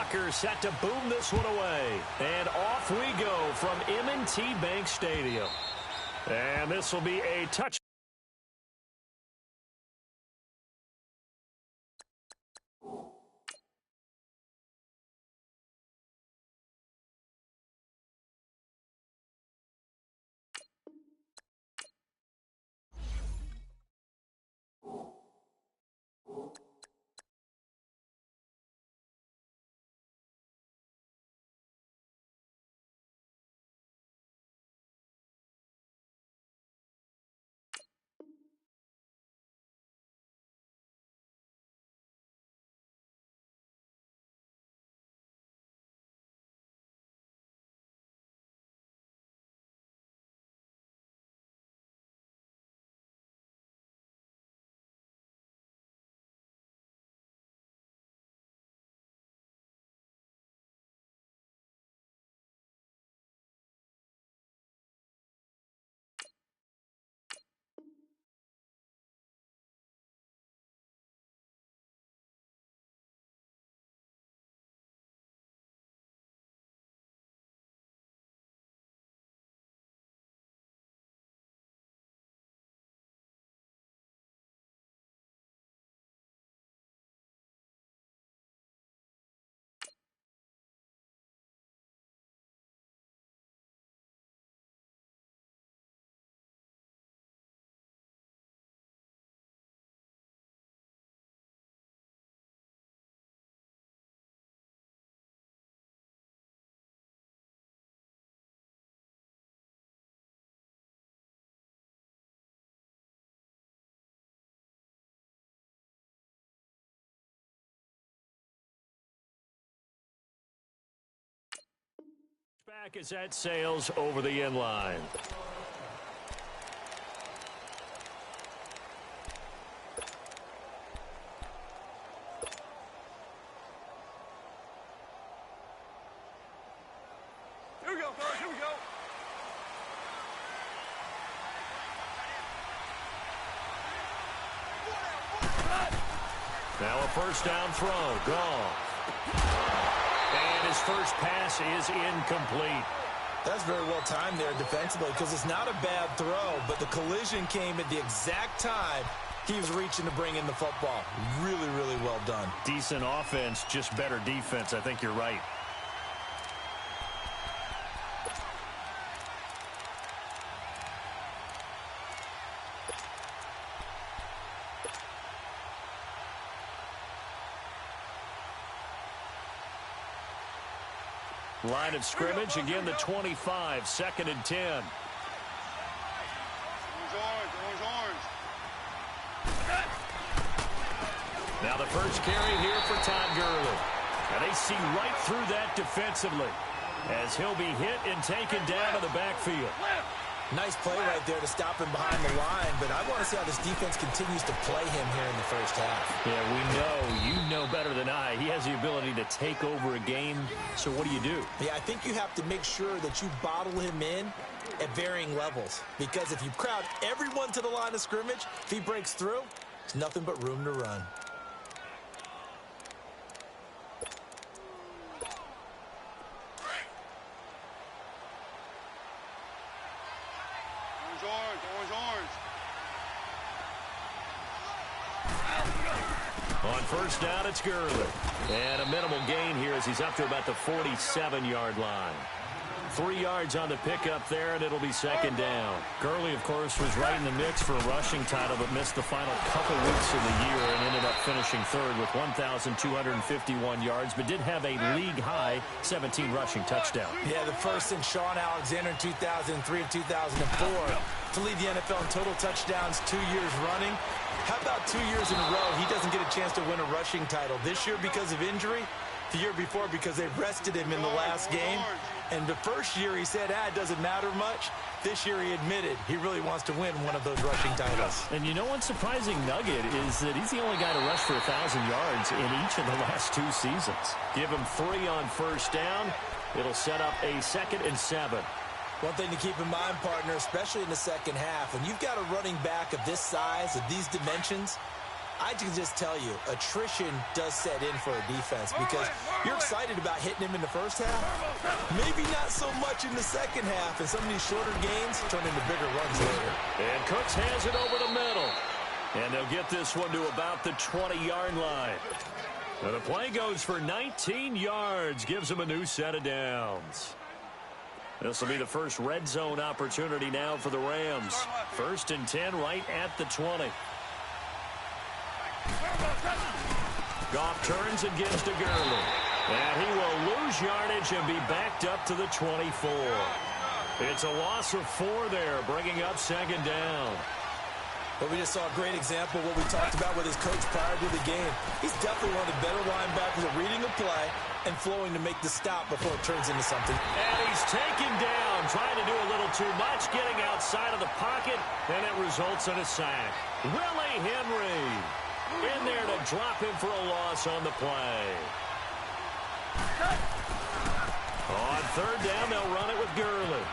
blocker set to boom this one away. And off we go from M&T Bank Stadium. And this will be a touch. Back as that sails over the end line. Here we go, fellas. Here we go. Now a first down throw. Gone. And his first pass is incomplete. That's very well timed there defensively because it's not a bad throw, but the collision came at the exact time he was reaching to bring in the football. Really, really well done. Decent offense, just better defense. I think you're right. Line of scrimmage, again the 25, 2nd and 10. Now the first carry here for Todd Gurley. Now they see right through that defensively as he'll be hit and taken down to the backfield. Nice play right there to stop him behind the line, but I want to see how this defense continues to play him here in the first half. Yeah, we know. You know better than I. He has the ability to take over a game, so what do you do? Yeah, I think you have to make sure that you bottle him in at varying levels, because if you crowd everyone to the line of scrimmage, if he breaks through, there's nothing but room to run. On first down, it's Gurley. And a minimal gain here as he's up to about the 47-yard line. 3 yards on the pickup there, and it'll be 2nd down. Gurley, of course, was right in the mix for a rushing title, but missed the final couple weeks of the year and ended up finishing 3rd with 1,251 yards, but did have a league-high 17 rushing touchdowns. Yeah, the first since Shawn Alexander in 2003 and 2004 to lead the NFL in total touchdowns 2 years running. How about 2 years in a row he doesn't get a chance to win a rushing title? This year because of injury, the year before because they rested him in the last game. And the first year he said, it doesn't matter much. This year he admitted he really wants to win one of those rushing titles. And you know one surprising nugget is that he's the only guy to rush for 1,000 yards in each of the last 2 seasons. Give him 3 on first down. It'll set up a 2nd and 7. One thing to keep in mind, partner, especially in the second half, when you've got a running back of this size, of these dimensions, I can just tell you, attrition does set in for a defense because you're excited about hitting him in the first half. Maybe not so much in the second half, and some of these shorter gains turn into bigger runs later. And Cooks has it over the middle. And they'll get this one to about the 20-yard line. And the play goes for 19 yards, gives them a new set of downs. This will be the first red zone opportunity now for the Rams. 1st and 10 right at the 20. Goff turns and gives to Gurley. And he will lose yardage and be backed up to the 24. It's a loss of 4 there, bringing up 2nd down. But we just saw a great example of what we talked about with his coach prior to the game. He's definitely one of the better linebackers at reading a play and flowing to make the stop before it turns into something. And he's taken down, trying to do a little too much, getting outside of the pocket, and it results in a sack. Willie Henry in there to drop him for a loss on the play. On 3rd down, they'll run it with Gurley.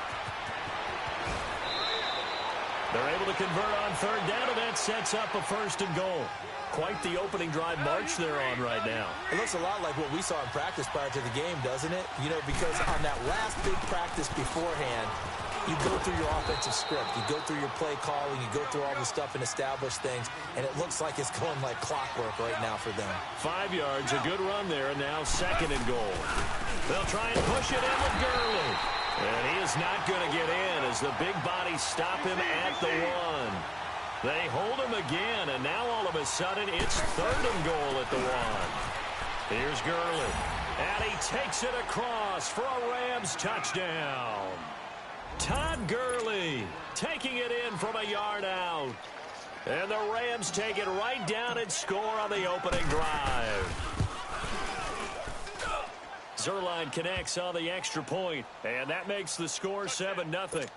They're able to convert on 3rd down, and that sets up a 1st and goal. Quite the opening drive march they're on right now. It looks a lot like what we saw in practice prior to the game, doesn't it? You know, because on that last big practice beforehand, you go through your offensive script. You go through your play calling. You go through all the stuff and establish things, and it looks like it's going like clockwork right now for them. 5 yards, a good run there, and now 2nd and goal. They'll try and push it in with Gurley. And he is not going to get in as the big bodies stop him at the 1. They hold him again, and now all of a sudden it's 3rd and goal at the 1. Here's Gurley, and he takes it across for a Rams touchdown. Todd Gurley taking it in from a yard out. And the Rams take it right down and score on the opening drive. Zerline connects on the extra point, and that makes the score 7-0.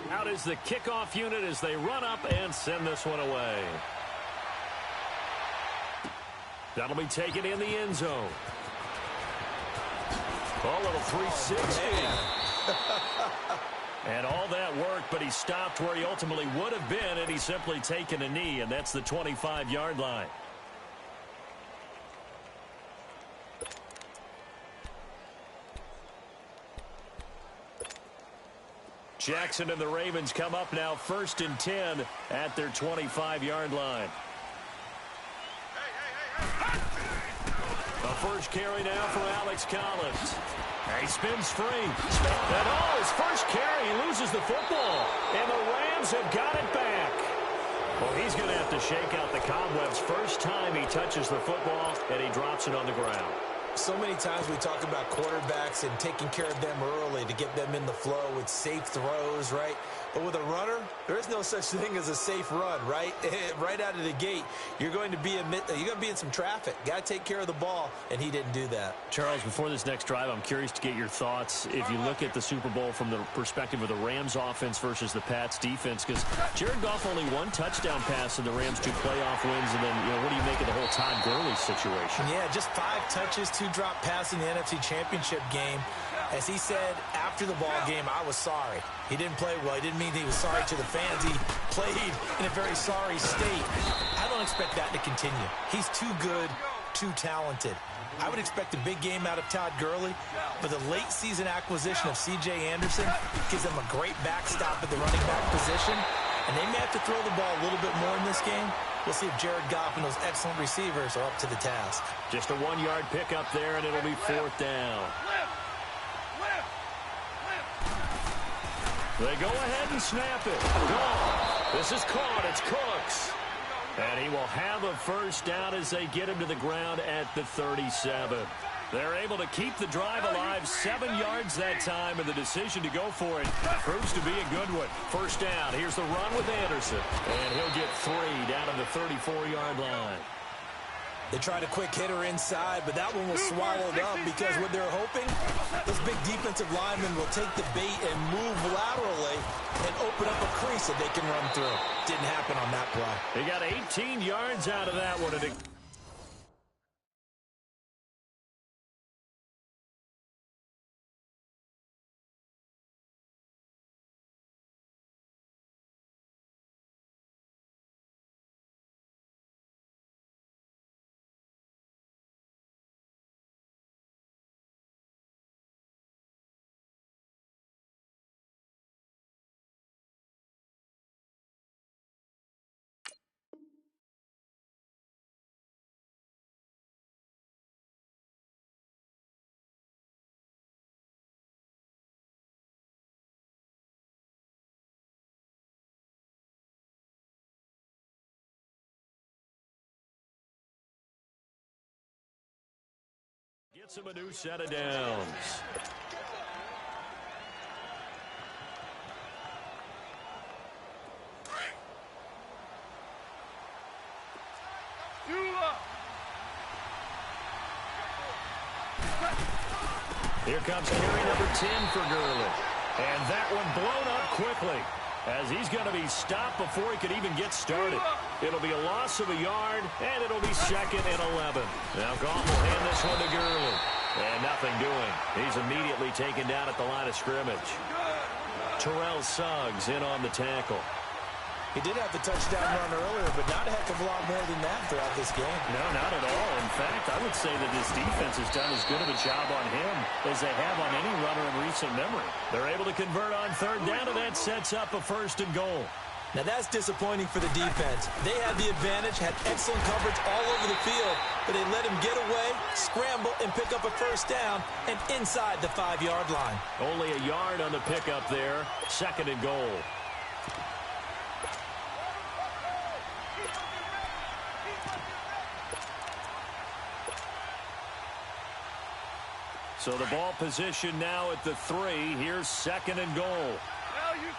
Out is the kickoff unit as they run up and send this one away. That'll be taken in the end zone. A little 360. And all that work, but he stopped where he ultimately would have been, and he's simply taken a knee, and that's the 25-yard line. Jackson and the Ravens come up now 1st and 10 at their 25-yard line. The first carry now for Alex Collins. He spins free. And his first carry, he loses the football. And the Rams have got it back. Well, he's going to have to shake out the cobwebs first time he touches the football, and he drops it on the ground. So many times we talk about quarterbacks and taking care of them early to get them in the flow with safe throws, right? But with a runner, there is no such thing as a safe run, right? Right out of the gate, you're going to be in some traffic. Got to take care of the ball, and he didn't do that. Charles, before this next drive, I'm curious to get your thoughts. If you look at the Super Bowl from the perspective of the Rams offense versus the Pats defense, because Jared Goff only 1 touchdown pass in the Rams' 2 playoff wins, and then what do you make of the whole Todd Gurley situation? Yeah, just 5 touches, 2 drop passes in the NFC Championship game. As he said after the ball game, I was sorry. He didn't play well. He didn't mean he was sorry to the fans. He played in a very sorry state. I don't expect that to continue. He's too good, too talented. I would expect a big game out of Todd Gurley, but the late season acquisition of C.J. Anderson gives them a great backstop at the running back position, and they may have to throw the ball a little bit more in this game. We'll see if Jared Goff and those excellent receivers are up to the task. Just a 1-yard pickup there, and it'll be 4th down. They go ahead and snap it. Gone. This is caught. It's Cooks. And he will have a first down as they get him to the ground at the 37. They're able to keep the drive alive, 7 yards that time, and the decision to go for it proves to be a good one. First down. Here's the run with Anderson. And he'll get 3 down to the 34-yard line. They tried a quick hitter inside, but that one was swallowed up because what they're hoping, those big defensive linemen will take the bait and move laterally and open up a crease that they can run through. Didn't happen on that play. They got 18 yards out of that one, and it Gets him a new set of downs. Here comes carry number 10 for Gurley. And that one blown up quickly, as he's going to be stopped before he could even get started. It'll be a loss of a yard, and it'll be 2nd and 11. Now Goff will hand this one to Gurley. And nothing doing. He's immediately taken down at the line of scrimmage. Terrell Suggs in on the tackle. He did have the touchdown run earlier, but not a heck of a lot more than that throughout this game. No, not at all. In fact, I would say that his defense has done as good of a job on him as they have on any runner in recent memory. They're able to convert on 3rd down, and that sets up a 1st and goal. Now that's disappointing for the defense. They had the advantage, had excellent coverage all over the field, but they let him get away, scramble, and pick up a 1st down, and inside the 5-yard line. Only a yard on the pickup there. 2nd and goal. So the ball position now at the 3. Here's 2nd and goal. Value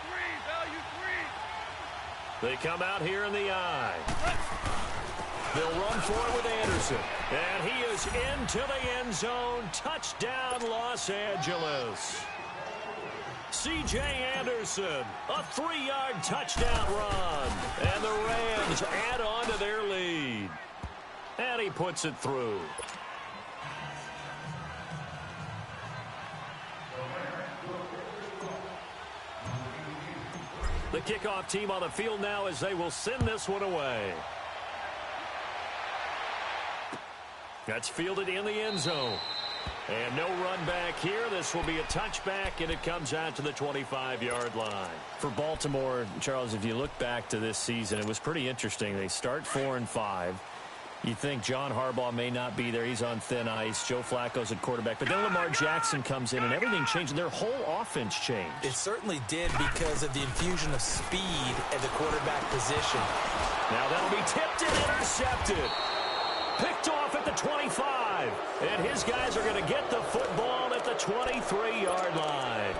3. They come out here in the I. They'll run for it with Anderson. And he is into the end zone. Touchdown, Los Angeles. C.J. Anderson, a 3-yard touchdown run. And the Rams add on to their lead. And he puts it through. The kickoff team on the field now as they will send this one away. That's fielded in the end zone. And no run back here. This will be a touchback, and it comes out to the 25-yard line. For Baltimore, Charles, if you look back to this season, it was pretty interesting. They start 4-5. You think John Harbaugh may not be there. He's on thin ice. Joe Flacco's at quarterback. But then Lamar Jackson comes in, and everything changed. Their whole offense changed. It certainly did because of the infusion of speed at the quarterback position. Now that'll be tipped and intercepted. Picked off at the 25. And his guys are going to get the football at the 23-yard line.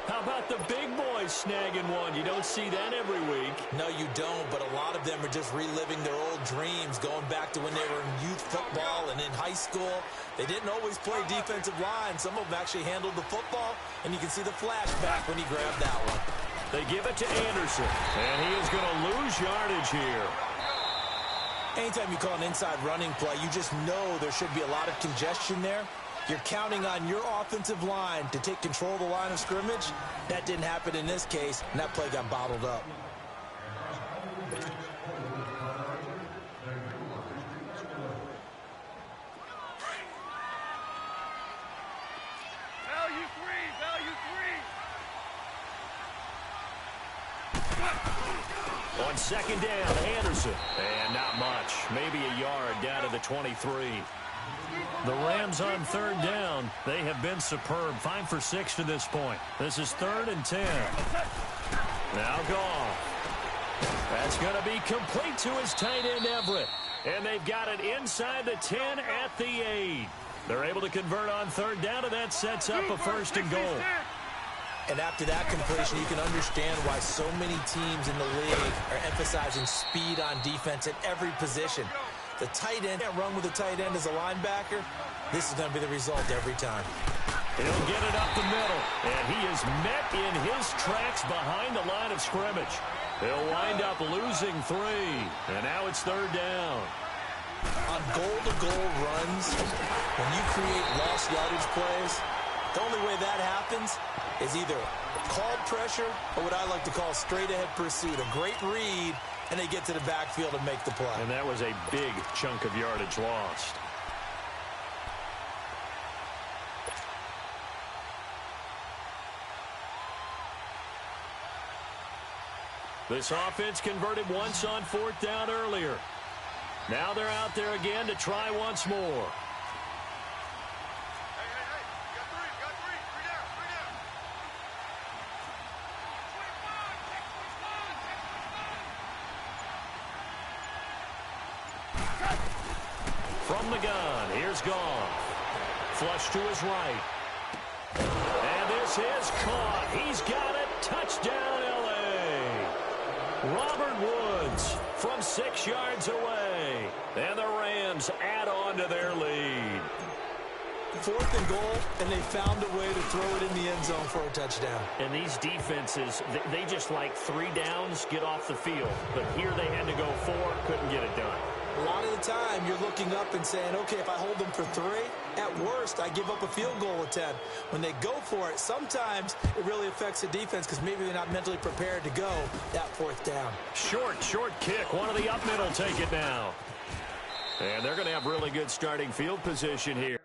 How about the big boys snagging one? You don't see that every week. No, you don't, but a lot of them are just reliving their old dreams, going back to when they were in youth football and in high school. They didn't always play defensive line. Some of them actually handled the football, and you can see the flashback when he grabbed that one. They give it to Anderson, and he is going to lose yardage here. Anytime you call an inside running play, you just know there should be a lot of congestion there. You're counting on your offensive line to take control of the line of scrimmage. That didn't happen in this case, and that play got bottled up. Value 3. On 2nd down, Anderson. And not much. Maybe a yard down to the 23. The Rams on 3rd down. They have been superb. 5 for 6 to this point. This is 3rd and 10. Now Goff. That's going to be complete to his tight end, Everett. And they've got it inside the 10 at the 8. They're able to convert on 3rd down, and that sets up a 1st and goal. And after that completion, you can understand why so many teams in the league are emphasizing speed on defense at every position. The tight end can't run with the tight end as a linebacker. This is going to be the result every time. He'll get it up the middle, and he is met in his tracks behind the line of scrimmage. He'll wind up losing 3, and now it's 3rd down. On goal-to-goal runs, when you create lost yardage plays, the only way that happens is either called pressure or what I like to call straight-ahead pursuit. A great read, and they get to the backfield and make the play. And that was a big chunk of yardage lost. This offense converted once on 4th down earlier. Now they're out there again to try once more. From the gun, here's Goff. Flush to his right. And this is caught. He's got it. Touchdown, L.A. Robert Woods from 6 yards away. And the Rams add on to their lead. 4th and goal, and they found a way to throw it in the end zone for a touchdown. And these defenses, they just like 3 downs, get off the field. But here they had to go 4, couldn't get it done. A lot of the time, you're looking up and saying, okay, if I hold them for 3, at worst, I give up a field goal attempt. When they go for it, sometimes it really affects the defense because maybe they're not mentally prepared to go that 4th down. Short kick. One of the up middle take it now. And they're going to have really good starting field position here.